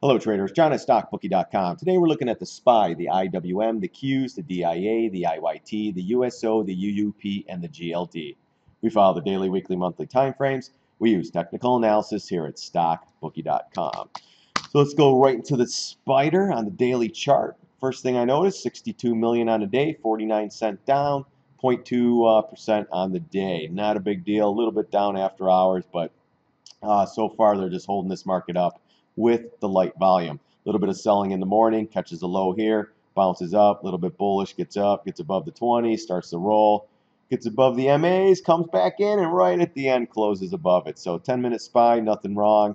Hello traders, John at StockBookie.com. Today we're looking at the SPY, the IWM, the Qs, the DIA, the IYT, the USO, the UUP, and the GLD. We follow the daily, weekly, monthly time frames. We use technical analysis here at StockBookie.com. So let's go right into the spider on the daily chart. First thing I noticed, 62 million on the day, 49-cent down, 0.2% on the day. Not a big deal, a little bit down after hours, but so far they're just holding this market up with the light volume. A little bit of selling in the morning, catches a low here, bounces up, a little bit bullish, gets up, gets above the 20, starts to roll, gets above the MAs, comes back in, and right at the end closes above it. So 10-minute SPY, nothing wrong.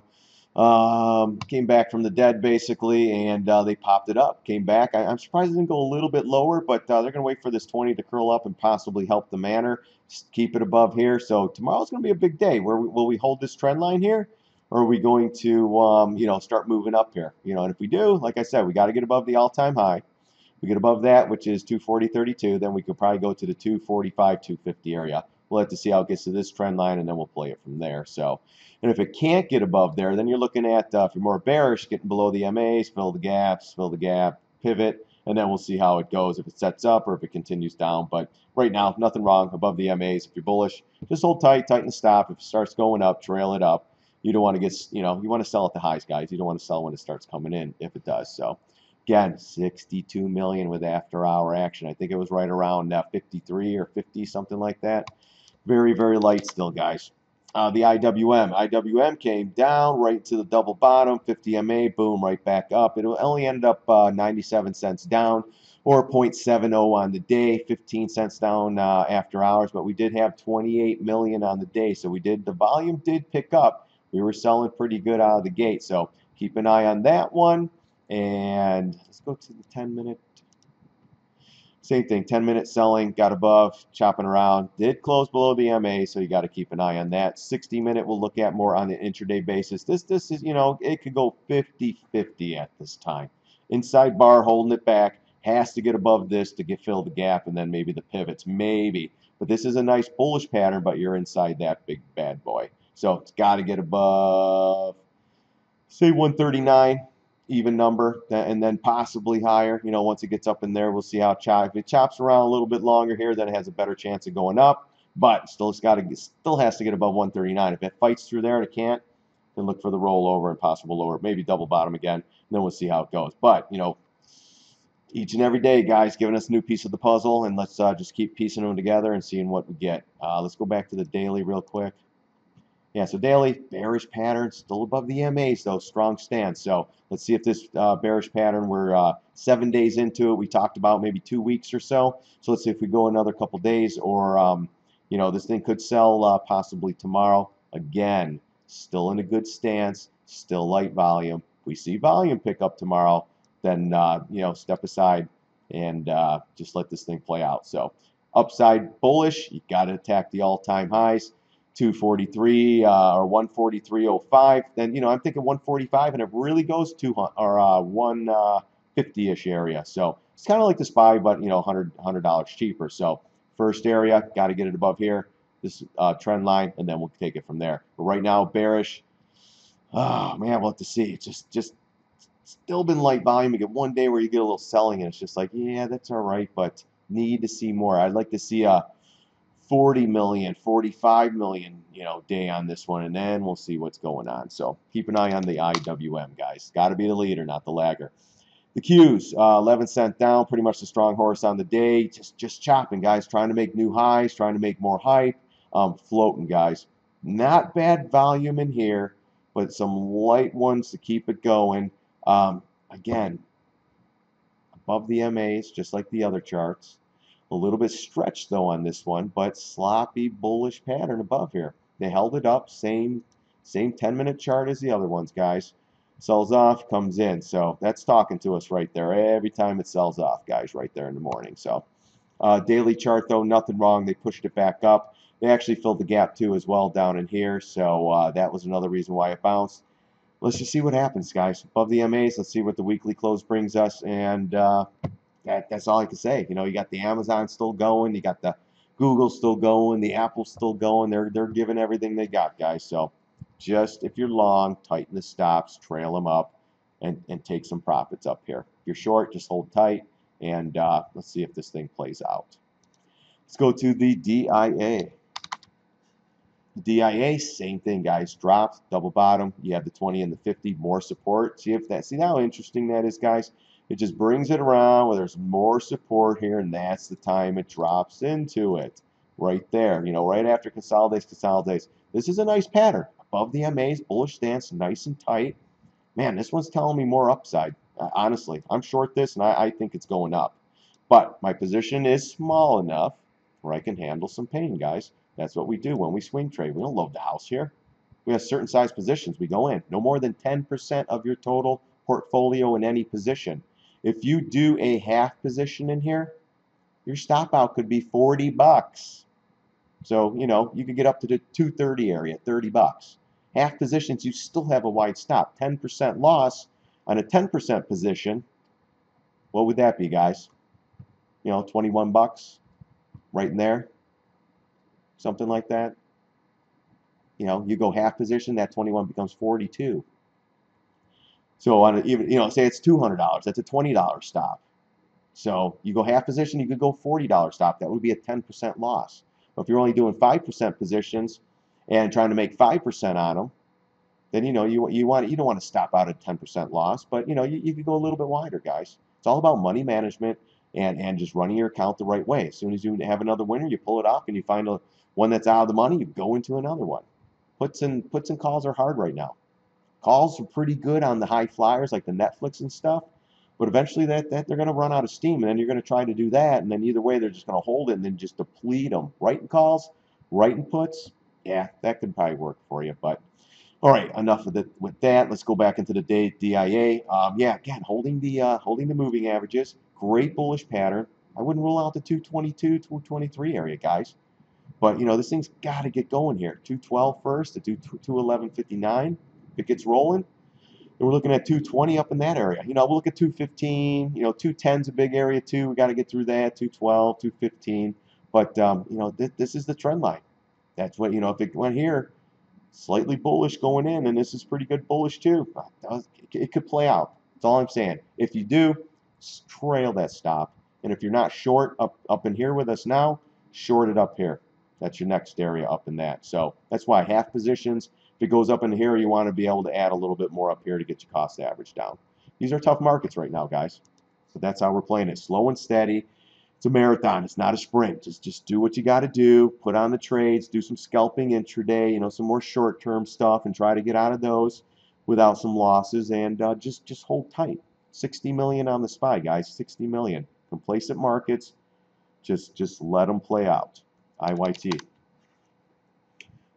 Came back from the dead basically, and they popped it up. Came back. I'm surprised it didn't go a little bit lower, but they're going to wait for this 20 to curl up and possibly help the manner. Just keep it above here. So tomorrow's going to be a big day. Will we hold this trend line here? Or are we going to, start moving up here? And if we do, like I said, we got to get above the all-time high. We get above that, which is 240.32, then we could probably go to the 245, 250 area. We'll have to see how it gets to this trend line, and then we'll play it from there. So, and if it can't get above there, then you're looking at, if you're more bearish, getting below the MAs, fill the gap, pivot, and then we'll see how it goes, if it sets up or if it continues down. But right now, nothing wrong above the MAs. If you're bullish, just hold tight, tighten the stop. If it starts going up, trail it up. You don't want to get, you want to sell at the highs, guys. You don't want to sell when it starts coming in, if it does. So, again, 62 million with after-hour action. I think it was right around 53 or 50, something like that. Very, very light still, guys. The IWM came down right to the double bottom, 50 MA, boom, right back up. It only ended up 97 cents down, or 0.70 on the day, 15 cents down after hours. But we did have 28 million on the day, so the volume did pick up. We were selling pretty good out of the gate, so keep an eye on that one. And let's go to the 10-minute. Same thing, 10-minute selling, got above, chopping around. Did close below the MA, so you got to keep an eye on that. 60-minute we'll look at more on an intraday basis. This is, it could go 50-50 at this time. Inside bar holding it back, has to get above this to fill the gap, and then maybe the pivots, maybe. But this is a nice bullish pattern, but you're inside that big bad boy. So it's got to get above, say, 139, even number, and then possibly higher. Once it gets up in there, we'll see how it chops. If it chops around a little bit longer here, then it has a better chance of going up. But still has to get above 139. If it fights through there and it can't, then look for the rollover and possible lower, maybe double bottom again. And then we'll see how it goes. But each and every day, guys, giving us a new piece of the puzzle, and let's just keep piecing them together and seeing what we get. Let's go back to the daily real quick. Yeah, so daily, bearish pattern, still above the MAs, though, strong stance. So let's see if this bearish pattern, we're 7 days into it. We talked about maybe 2 weeks or so. So let's see if we go another couple days, or, this thing could sell possibly tomorrow. Again, still in a good stance, still light volume. If we see volume pick up tomorrow, then, step aside and just let this thing play out. So upside bullish, you got to attack the all-time highs. 243 or 143.05, then I'm thinking 145, and it really goes to or 150-ish area. So it's kind of like the SPY, but $100 cheaper. So first area, got to get it above here, this trend line, and then we'll take it from there. But right now, bearish. Oh man, we'll have to see. It's just still been light volume. You get one day where you get a little selling, and it's just like, yeah, that's all right, but need to see more. I'd like to see a 40 million, 45 million, day on this one, and then we'll see what's going on. So keep an eye on the IWM, guys. Got to be the leader, not the lagger. The Qs, 11 cent down, pretty much the strong horse on the day. Just chopping, guys, trying to make new highs, trying to make more hype. Floating, guys. Not bad volume in here, but some light ones to keep it going. Again, above the MAs, just like the other charts. A little bit stretched, though, on this one, but sloppy, bullish pattern above here. They held it up, same 10-minute chart as the other ones, guys. Sells off, comes in. So that's talking to us right there. Every time it sells off, guys, right there in the morning. So daily chart, though, nothing wrong. They pushed it back up. They actually filled the gap, too, as well down in here. So that was another reason why it bounced. Let's just see what happens, guys. Above the MAs, let's see what the weekly close brings us. And that's all I can say. You got the Amazon still going, you got the Google still going, the Apple still going. They're giving everything they got, guys. So just if you're long, tighten the stops, trail them up, and take some profits up here. If you're short, just hold tight, and let's see if this thing plays out. Let's go to the DIA. The DIA, same thing, guys. Dropped, double bottom. You have the 20 and the 50, more support. See how interesting that is, guys? It just brings it around where there's more support here, and that's the time it drops into it. Right there, right after consolidates. This is a nice pattern. Above the MAs, bullish stance, nice and tight. Man, this one's telling me more upside. Honestly, I'm short this, and I think it's going up. But my position is small enough where I can handle some pain, guys. That's what we do when we swing trade. We don't load the house here. We have certain size positions. We go in. No more than 10% of your total portfolio in any position. If you do a half position in here, your stop out could be 40 bucks. So, you could get up to the 230 area, 30 bucks. Half positions, you still have a wide stop. 10% loss on a 10% position. What would that be, guys? 21 bucks right in there. Something like that. You go half position, that 21 becomes 42. So on even, say it's $200, that's a $20 stop. So you go half position, you could go $40 stop. That would be a 10% loss. But if you're only doing 5% positions and trying to make 5% on them, then you don't want to stop out at 10% loss. But you could go a little bit wider, guys. It's all about money management and just running your account the right way. As soon as you have another winner, you pull it off and you find one that's out of the money, you go into another one. Puts and calls are hard right now. Calls are pretty good on the high flyers like the Netflix and stuff, but eventually that they're going to run out of steam, and then you're going to try to do that, and then either way they're just going to hold it and then just deplete them. Writing calls, writing puts, yeah, that could probably work for you. But all right, enough with that. Let's go back into the DIA. Yeah, again, holding the moving averages. Great bullish pattern. I wouldn't rule out the 222, 223 area, guys. But this thing's got to get going here. 212 first to 211.59. If it gets rolling, then we're looking at 220 up in that area. We'll look at 215. 210's a big area too. We got to get through that. 212, 215. But this is the trend line. That's what if it went here, slightly bullish going in, and this is pretty good bullish too. It could play out. That's all I'm saying. If you do, trail that stop. And if you're not short up in here with us now, short it up here. That's your next area up in that. So that's why half positions. If it goes up in here, you want to be able to add a little bit more up here to get your cost average down. These are tough markets right now, guys. So that's how we're playing it. Slow and steady. It's a marathon. It's not a sprint. Just do what you got to do. Put on the trades. Do some scalping intraday. Some more short-term stuff, and try to get out of those without some losses. And just hold tight. 60 million on the SPY, guys. 60 million. Complacent markets. Just let them play out. IYT.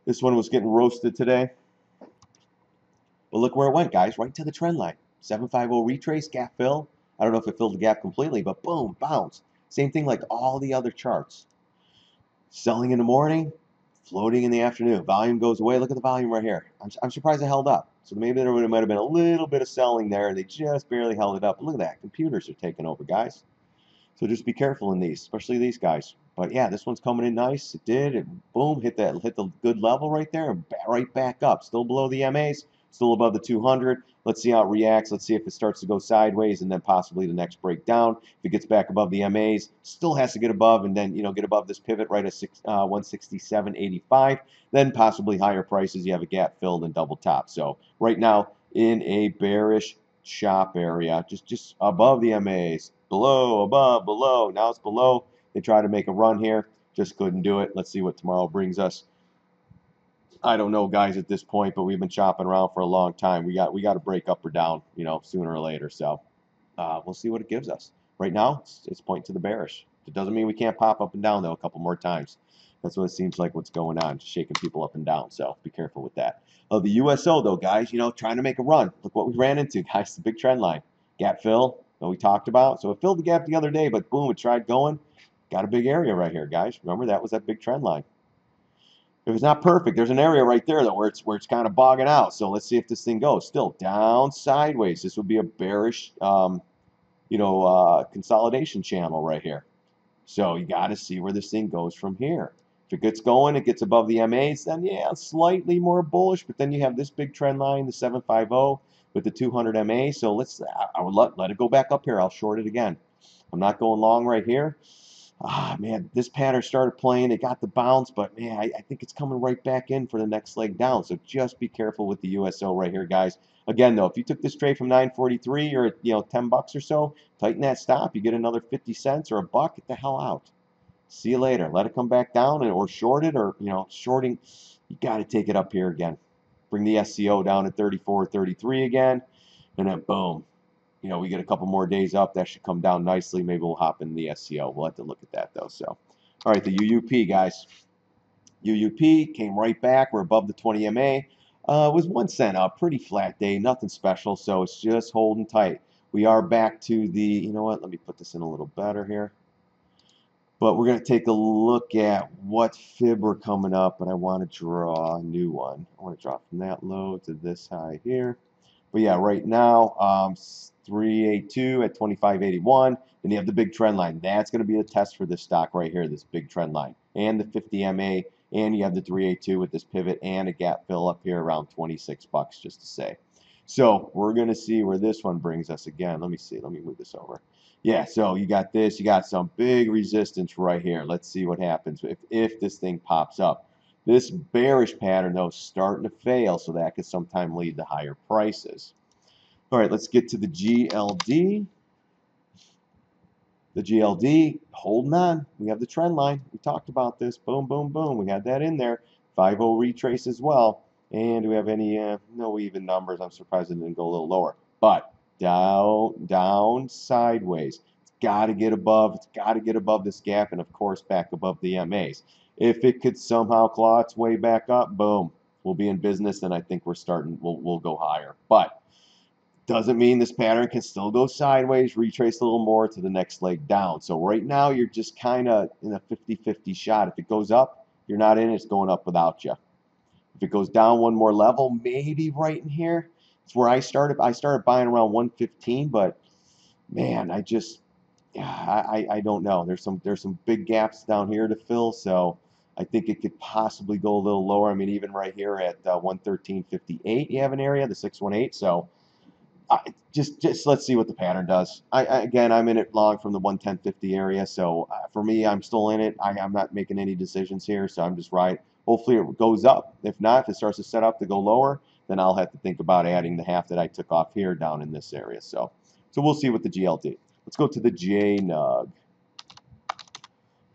This one was getting roasted today. But look where it went, guys. Right to the trend line. 750 retrace, gap fill. I don't know if it filled the gap completely, but boom, bounce. Same thing like all the other charts. Selling in the morning, floating in the afternoon. Volume goes away. Look at the volume right here. I'm surprised it held up. So maybe there might have been a little bit of selling there. They just barely held it up. But look at that. Computers are taking over, guys. So just be careful in these, especially these guys. But yeah, this one's coming in nice. It did. It boom, hit the good level right there, and right back up. Still below the MAs, still above the 200. Let's see how it reacts. Let's see if it starts to go sideways, and then possibly the next breakdown. If it gets back above the MAs, still has to get above, and then get above this pivot right at 167.85. Then possibly higher prices. You have a gap filled and double top. So right now in a bearish shop area, just above the MAs. Below, above, below. Now it's below. They try to make a run here. Just couldn't do it. Let's see what tomorrow brings us. I don't know, guys, at this point, but we've been chopping around for a long time. We got to break up or down, sooner or later. So we'll see what it gives us. Right now, it's pointing to the bearish. It doesn't mean we can't pop up and down, though, a couple more times. That's what it seems like what's going on, just shaking people up and down. So be careful with that. The USO, though, guys, trying to make a run. Look what we ran into, guys, the big trend line. Gap fill. We talked about. So it filled the gap the other day, but boom, it tried going. Got a big area right here, guys. Remember, that was that big trend line. If it's not perfect, there's an area right there though where it's kind of bogging out. So let's see if this thing goes. Still down sideways. This would be a bearish, consolidation channel right here. So you got to see where this thing goes from here. If it gets going, it gets above the MAs, then yeah, slightly more bullish. But then you have this big trend line, the 750. with the 200 MA. So I would let it go back up here. I'll short it again. I'm not going long right here. Ah, man, this pattern started playing. It got the bounce, but man, I think it's coming right back in for the next leg down. So just be careful with the USO right here, guys. Again, though, if you took this trade from 943 or 10 bucks or so, tighten that stop. You get another 50 cents or a buck. Get the hell out. See you later. Let it come back down or short it, or shorting. You got to take it up here again. Bring the SCO down to 34, 33 again, and then boom. We get a couple more days up. That should come down nicely. Maybe we'll hop in the SCO. We'll have to look at that, though. So, all right, the UUP, guys. UUP came right back. We're above the 20 MA. It was 1 cent up. Pretty flat day. Nothing special. So it's just holding tight. We are back to the, you know what? Let me put this in a little better here. But we're going to take a look at what fib we're coming up. And I want to draw a new one. I want to drop from that low to this high here. But yeah, right now, 382 at 25.81. Then you have the big trend line. That's going to be the test for this stock right here, this big trend line. And the 50 MA. And you have the 382 with this pivot and a gap fill up here around 26 bucks, just to say. So we're going to see where this one brings us again. Let me see. Let me move this over. Yeah, so you got this. You got some big resistance right here. Let's see what happens if this thing pops up. This bearish pattern, though, is starting to fail, so that could sometime lead to higher prices. All right, let's get to the GLD. The GLD, holding on. We have the trend line. We talked about this. Boom, boom, boom. We had that in there. 5-0 retrace as well. And do we have any, no even numbers? I'm surprised it didn't go a little lower. But down, sideways. It's got to get above. It's got to get above this gap, and, of course, back above the MAs. If it could somehow claw its way back up, boom, we'll be in business, and I think we'll go higher. But doesn't mean this pattern can still go sideways, retrace a little more to the next leg down. So right now, you're just kind of in a 50-50 shot. If it goes up, you're not in it. It's going up without you. If it goes down one more level, maybe right in here, it's where I started. I started buying around 115, but man, I don't know. There's some big gaps down here to fill, so I think it could possibly go a little lower. I mean, even right here at 113.58, you have an area, the 618. So just let's see what the pattern does. Again, I'm in it long from the 110.50 area, so for me, I'm still in it. I'm not making any decisions here, so I'm just right. Hopefully it goes up. If not, if it starts to set up to go lower, then I'll have to think about adding the half that I took off here down in this area. So we'll see what the GLD. Let's go to the Jnug.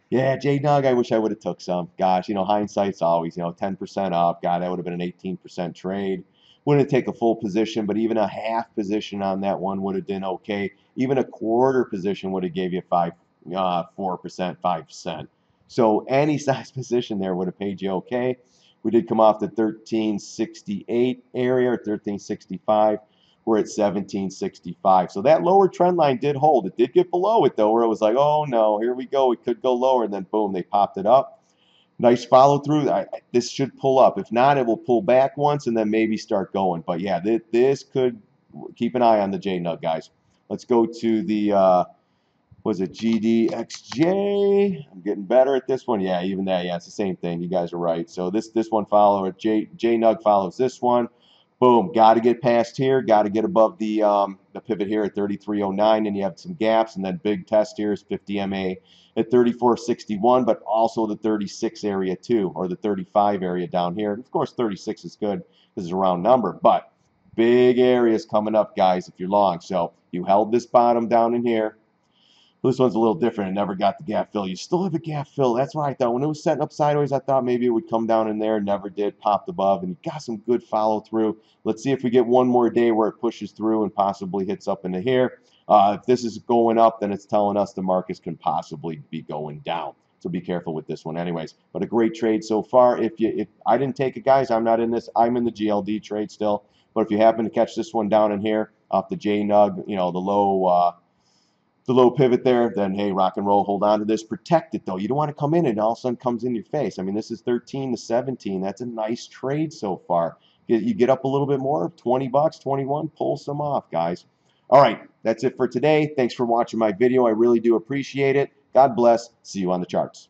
Yeah, Jnug, I wish I would have took some. Gosh, hindsight's always, 10% up. God, that would have been an 18% trade. Wouldn't take a full position, but even a half position on that one would have been okay. Even a quarter position would have gave you 4%, 5%. So any size position there would have paid you okay. We did come off the 1368 area, or 1365. We're at 1765. So that lower trend line did hold. It did get below it, though, where it was like, oh, no, here we go. It could go lower. And then, boom, they popped it up. Nice follow through. This should pull up. If not, it will pull back once and then maybe start going. But, yeah, this could keep an eye on the Jnug, guys. Let's go to the was it GDXJ? I'm getting better at this one. Yeah, even that. Yeah, it's the same thing. You guys are right. So this one follows. Jnug follows this one. Boom. Got to get past here. Got to get above the pivot here at 33.09, and you have some gaps. And then big test here is 50 MA at 34.61, but also the 36 area too, or the 35 area down here. And of course, 36 is good because it's a round number. But big areas coming up, guys, if you're long. So you held this bottom down in here. This one's a little different. It never got the gap fill. You still have a gap fill. That's what I thought. When it was setting up sideways, I thought maybe it would come down in there. Never did. Popped above, and you got some good follow through. Let's see if we get one more day where it pushes through and possibly hits up into here. If this is going up, then it's telling us the markets can possibly be going down. So be careful with this one anyways. But a great trade so far. If I didn't take it, guys, I'm not in this. I'm in the GLD trade still. But if you happen to catch this one down in here off the Jnug, the low pivot there, then hey, rock and roll, hold on to this, protect it though. You don't want to come in and all of a sudden comes in your face. I mean, this is 13 to 17. That's a nice trade so far. You get up a little bit more, 20 bucks, 21, pull some off, guys. All right, that's it for today. Thanks for watching my video. I really do appreciate it. God bless. See you on the charts.